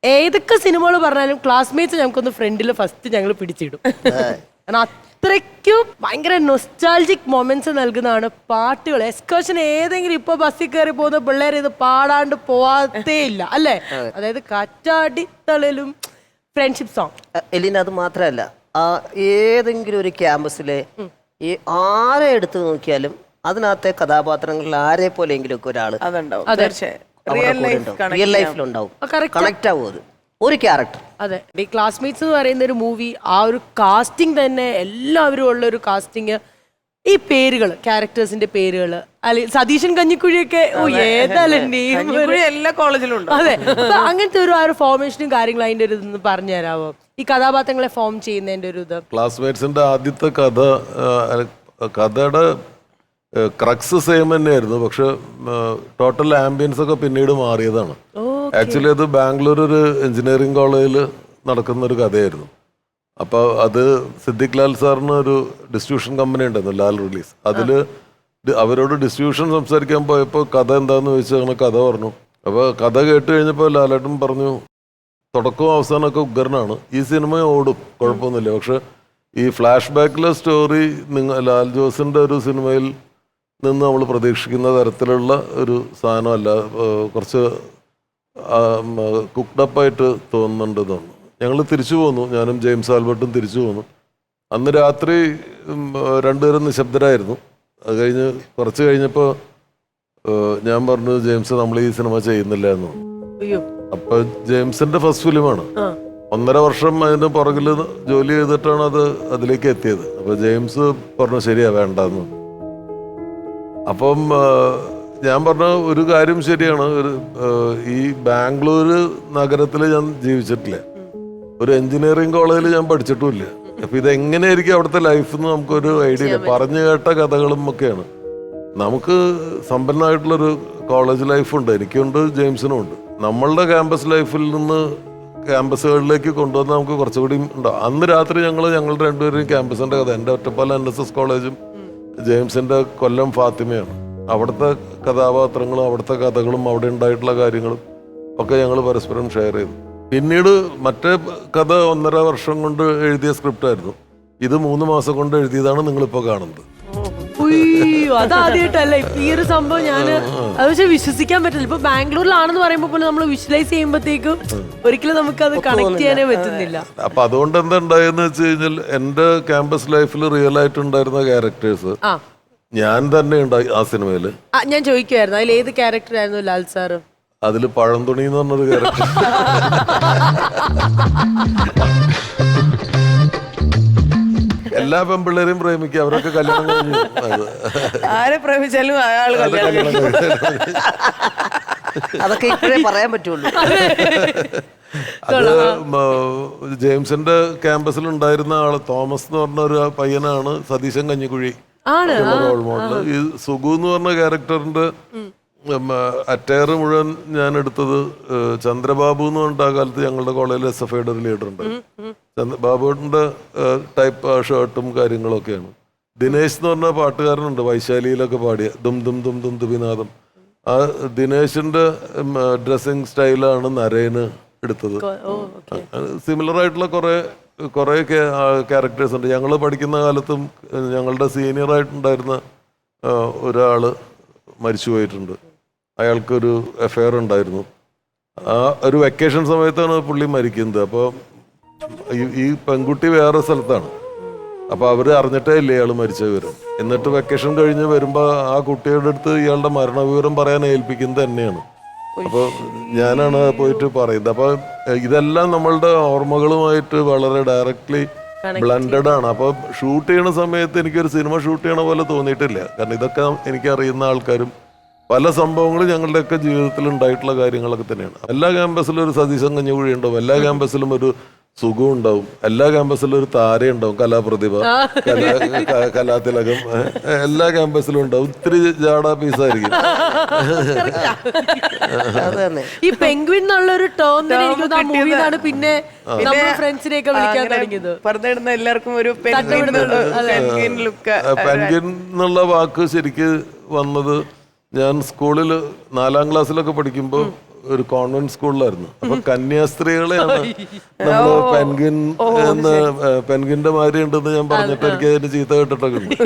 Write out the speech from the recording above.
ഏതൊക്കെ സിനിമകൾ പറഞ്ഞാലും ക്ലാസ്മേറ്റ്സ് ഞങ്ങൾക്കൊന്ന് ഫ്രണ്ടിൽ ഫസ്റ്റ് ഞങ്ങൾ പിടിച്ചിടും. കാരണം അത്രയ്ക്കും ഭയങ്കര നൊസ്റ്റാൾജിക് മൊമെന്റ്സ് നൽകുന്നതാണ് പാട്ടുകൾ. എക്സ്കർഷൻ ഏതെങ്കിലും ഇപ്പൊ ബസ്സിൽ കയറി പോകുന്ന പിള്ളേർ ഇത് പാടാണ്ട് പോവാത്തേ ഇല്ല അല്ലേ? അതായത് കാറ്റാടിത്തളിലും ഫ്രണ്ട്ഷിപ്പ് സോങ്. എലിന അത് മാത്രമല്ല, ഏതെങ്കിലും ഒരു ക്യാമ്പസിലെ ഈ ആരെ എടുത്തു നോക്കിയാലും അതിനകത്തെ കഥാപാത്രങ്ങളിൽ ആരെ പോലെയെങ്കിലും ഒക്കെ ഒരാൾ റിയൽ ലൈഫിലുണ്ടാവും, കണക്ട് ആവും. അത് ഒരു ക്യാരക്ടർ. അതെ, ഈ ക്ലാസ്മേറ്റ്സ് എന്ന് പറയുന്ന ഒരു മൂവി, ആ ഒരു കാസ്റ്റിംഗ് തന്നെ എല്ലാവരും ഉള്ള ഒരു കാസ്റ്റിംഗ്. ഈ പേരുകൾ, ക്യാരക്ടേഴ്സിന്റെ പേരുകൾ, അല്ലെങ്കിൽ സതീശൻ കഞ്ഞിക്കുഴിയൊക്കെ എല്ലാ കോളേജിലും ഉണ്ട്. അതെ, അങ്ങനത്തെ ഒരു ആ ഒരു ഫോർമേഷനും കാര്യങ്ങളും അതിന്റെ ഒരു ഇതൊന്ന് പറഞ്ഞു തരാമോ? ഈ കഥാപാത്രങ്ങളെ ഫോം ചെയ്യുന്നതിന്റെ ഒരു ഇത്. ക്ലാസ്മേറ്റ്സിന്റെ ആദ്യത്തെ കഥയുടെ ക്രക്സ് സെയിം തന്നെയായിരുന്നു, പക്ഷെ ടോട്ടൽ ആംബിയൻസ് ഒക്കെ പിന്നീട് മാറിയതാണ്. ആക്ച്വലി അത് ബാംഗ്ലൂർ ഒരു എഞ്ചിനീയറിംഗ് കോളേജിൽ നടക്കുന്ന ഒരു കഥയായിരുന്നു. അപ്പോൾ അത് സിദ്ദിഖ് ലാൽ സാറിന് ഒരു ഡിസ്ട്രിബ്യൂഷൻ കമ്പനി ഉണ്ടായിരുന്നു, ലാൽ റിലീസ്. അതിൽ അവരോട് ഡിസ്ട്രിബ്യൂഷൻ സംസാരിക്കാൻ പോയപ്പോൾ കഥ എന്താന്ന് ചോദിച്ചാൽ അങ്ങനെ കഥ പറഞ്ഞു. അപ്പോൾ കഥ കേട്ട് കഴിഞ്ഞപ്പോൾ ലാലേട്ടൻ പറഞ്ഞു, തുടക്കവും അവസാനമൊക്കെ ഉഗ്രനാണ്, ഈ സിനിമ ഓടും, കുഴപ്പമൊന്നുമില്ല. പക്ഷെ ഈ ഫ്ലാഷ് ബാക്കിലെ സ്റ്റോറി ലാൽ ജോസിൻ്റെ ഒരു സിനിമയിൽ നിന്ന് നമ്മൾ പ്രതീക്ഷിക്കുന്ന തരത്തിലുള്ള ഒരു സാധനമല്ല, കുറച്ച് കുക്ഡപ്പായിട്ട് തോന്നുന്നുണ്ട് തോന്നുന്നു. ഞങ്ങൾ തിരിച്ചു പോന്നു, ഞാനും ജെയിംസ് ആൽബർട്ടും തിരിച്ചു പോന്നു. അന്ന് രാത്രി രണ്ടുപേരും നിശബ്ദരായിരുന്നു. അത് കഴിഞ്ഞ് കുറച്ച് കഴിഞ്ഞപ്പോൾ ഞാൻ പറഞ്ഞു, ജെയിംസ് നമ്മൾ ഈ സിനിമ ചെയ്യുന്നില്ല എന്ന്. അപ്പൊ ജെയിംസിന്റെ ഫസ്റ്റ് ഫിലിമാണ്. 1.5 വർഷം അതിന് പുറകിൽ ജോലി ചെയ്തിട്ടാണ് അത് അതിലേക്ക് എത്തിയത്. അപ്പൊ ജെയിംസ് പറഞ്ഞു ശരിയാ വേണ്ടെന്ന്. അപ്പം ഞാൻ പറഞ്ഞ ഒരു കാര്യം ശരിയാണ്, ഈ ബാംഗ്ലൂർ നഗരത്തിൽ ഞാൻ ജീവിച്ചിട്ടില്ല, ഒരു എഞ്ചിനീയറിംഗ് കോളേജിൽ ഞാൻ പഠിച്ചിട്ടുമില്ല. അപ്പൊ ഇതെങ്ങനെയായിരിക്കും അവിടുത്തെ ലൈഫ് എന്ന് നമുക്കൊരു ഐഡിയ ഇല്ല. പറഞ്ഞു കേട്ട കഥകളും ഒക്കെയാണ്. നമുക്ക് സമ്പന്നമായിട്ടുള്ളൊരു കോളേജ് ലൈഫുണ്ട്, എനിക്കുണ്ട്, ജെയിംസിനും ഉണ്ട്. നമ്മളുടെ ക്യാമ്പസ് ലൈഫിൽ നിന്ന് ക്യാമ്പസുകളിലേക്ക് കൊണ്ടുവന്നാൽ നമുക്ക് കുറച്ചുകൂടി ഉണ്ടാവും. അന്ന് രാത്രി ഞങ്ങളുടെ രണ്ടുപേരും ക്യാമ്പസിന്റെ കഥ, എൻ്റെ ഒറ്റപ്പാലം NSS കോളേജും ജെയിംസിന്റെ കൊല്ലം ഫാത്തിമയാണ്. അവിടുത്തെ കഥാപാത്രങ്ങളും അവിടുത്തെ കഥകളും അവിടെ ഉണ്ടായിട്ടുള്ള കാര്യങ്ങളും ഒക്കെ ഞങ്ങൾ പരസ്പരം ഷെയർ ചെയ്തു. പിന്നീട് മറ്റേ കഥ 1.5 വർഷം കൊണ്ട് എഴുതിയ സ്ക്രിപ്റ്റായിരുന്നു. ഇത് 3 മാസം കൊണ്ട് എഴുതിയതാണ് നിങ്ങളിപ്പോൾ കാണുന്നത്. അതാദ്യമായിട്ടല്ലേ ഈ ഒരു സംഭവം ഞാന് അത് പക്ഷെ വിശ്വസിക്കാൻ പറ്റില്ല. ഇപ്പൊ ബാംഗ്ലൂരിലാണെന്ന് പറയുമ്പോൾ പോലും നമ്മൾ വിഷ്വലൈസ് ചെയ്യുമ്പോഴത്തേക്കും ഒരിക്കലും നമുക്ക് അത് കണക്ട് ചെയ്യാനേ പറ്റുന്നില്ല. അപ്പൊ അതുകൊണ്ട് എന്താ ഉണ്ടായെന്ന് വെച്ച് കഴിഞ്ഞാൽ എന്റെ ക്യാമ്പസ് ലൈഫിൽ റിയൽ ആയിട്ട് ഉണ്ടായിരുന്ന ക്യാരക്ടേഴ്സ് ഞാൻ തന്നെ ഉണ്ടായി ആ സിനിമയില്. ഞാൻ ചോദിക്കുമായിരുന്നു, അതിൽ ഏത് ക്യാരക്ടർ ആയിരുന്നു ലാൽ സാറ്? അതില് പഴംതുണി എന്ന് പറഞ്ഞൊരു ക്യാരക്ടർ. എല്ലാ പെൺപിള്ളേരെയും പ്രേമിക്കുക, അവരൊക്കെ കല്യാണം കഴിഞ്ഞു. ആരെ പ്രേമിച്ചാലും അതൊക്കെ ഇപ്പോഴേ പറയാൻ പറ്റുള്ളൂ. അത് ജെയിംസിന്റെ ക്യാമ്പസിൽ ഉണ്ടായിരുന്ന ആള് തോമസ് എന്ന് പറഞ്ഞ ഒരു പയ്യനാണ് സതീശൻ കഞ്ഞിക്കുഴി റോൾ മോഡൽ. ഈ സുഗു എന്ന് പറഞ്ഞ ക്യാരക്ടറിന്റെ അറ്റയർ മുഴുവൻ ഞാൻ എടുത്തത് ചന്ദ്രബാബു എന്ന് പറഞ്ഞിട്ട് ആ കാലത്ത് ഞങ്ങളുടെ കോളേജിൽ SFIയുടെ ഒരു ലീഡർ ഉണ്ട്. ബാബുവിന്റെ ടൈപ്പ് ഷർട്ടും കാര്യങ്ങളൊക്കെയാണ്. ദിനേശ് എന്ന് പറഞ്ഞ പാട്ടുകാരനുണ്ട്, വൈശാലിയിലൊക്കെ പാടിയ ദും ദും ദും ദും ദുബിനാഥം. ആ ദിനേശിന്റെ ഡ്രസ്സിങ് സ്റ്റൈലാണ് നരേന് എടുത്തത്. സിമിലർ ആയിട്ടുള്ള കുറെ ക്യാരക്ടേഴ്സ് ഉണ്ട്. ഞങ്ങൾ പഠിക്കുന്ന കാലത്തും ഞങ്ങളുടെ സീനിയർ ആയിട്ടുണ്ടായിരുന്ന ഒരാള് മരിച്ചു പോയിട്ടുണ്ട്. അയാൾക്കൊരു അഫെയർ ഉണ്ടായിരുന്നു. ആ ഒരു വെക്കേഷൻ സമയത്താണ് പുള്ളി മരിക്കുന്നത്. അപ്പോൾ ഈ പെൺകുട്ടി വേറെ സ്ഥലത്താണ്. അപ്പോൾ അവർ അറിഞ്ഞിട്ടേ ഇല്ല ഇയാൾ മരിച്ച വിവരം. എന്നിട്ട് വെക്കേഷൻ കഴിഞ്ഞ് വരുമ്പോൾ ആ കുട്ടിയുടെ അടുത്ത് ഇയാളുടെ മരണവിവരം പറയാൻ ഏൽപ്പിക്കുന്നത് തന്നെയാണ്. അപ്പോൾ ഞാനാണ് പോയിട്ട് പറയുന്നത്. അപ്പോൾ ഇതെല്ലാം നമ്മളുടെ ഓർമ്മകളുമായിട്ട് വളരെ ഡയറക്റ്റ്ലി ബ്ലൻഡഡ് ആണ്. അപ്പോൾ ഷൂട്ട് ചെയ്യണ സമയത്ത് എനിക്കൊരു സിനിമ ഷൂട്ട് ചെയ്യണ പോലെ തോന്നിയിട്ടില്ല. കാരണം ഇതൊക്കെ എനിക്കറിയുന്ന ആൾക്കാരും പല സംഭവങ്ങളും ഞങ്ങളുടെയൊക്കെ ജീവിതത്തിൽ ഉണ്ടായിട്ടുള്ള കാര്യങ്ങളൊക്കെ തന്നെയാണ്. എല്ലാ ക്യാമ്പസിലും ഒരു സതീശൻ കഞ്ഞിക്കുഴി ഉണ്ടാവും, എല്ലാ ക്യാമ്പസിലും ഒരു സുഖം ഉണ്ടാവും, എല്ലാ ക്യാമ്പസിലും ഒരു താര ഉണ്ടാവും, കലാപ്രതിഭ, കലാതിലകം, എല്ലാ ക്യാമ്പസിലും ഉണ്ടാവും. ഇത്തിരി ജാടാ പീസായിരിക്കും. ഈ പെൻഗ്വിൻ എന്നുള്ളൊരു ടേം മൂവിയിലാണ് പിന്നെ ഫ്രണ്ട്സിനെയൊക്കെ വിളിക്കാൻ തുടങ്ങിയത്. എല്ലാവർക്കും ഒരു പെൻഗ്വിൻ എന്നുള്ള വാക്ക് ശരിക്ക് വന്നത് ഞാൻ സ്കൂളിൽ 4ാം ക്ലാസ്സിലൊക്കെ പഠിക്കുമ്പോൾ ഒരു കോൺവെന്റ് സ്കൂളിലായിരുന്നു. അപ്പൊ കന്യാസ്ത്രീകളെയാണ് നമ്മള് പെൻഗിൻ എന്ന് പെൻഗിന്റെ മാതിരി ഉണ്ടെന്ന് ഞാൻ പറഞ്ഞിട്ട് എനിക്ക് അതിന് ചീത്ത കേട്ടിട്ടൊക്കെ ഉണ്ട്.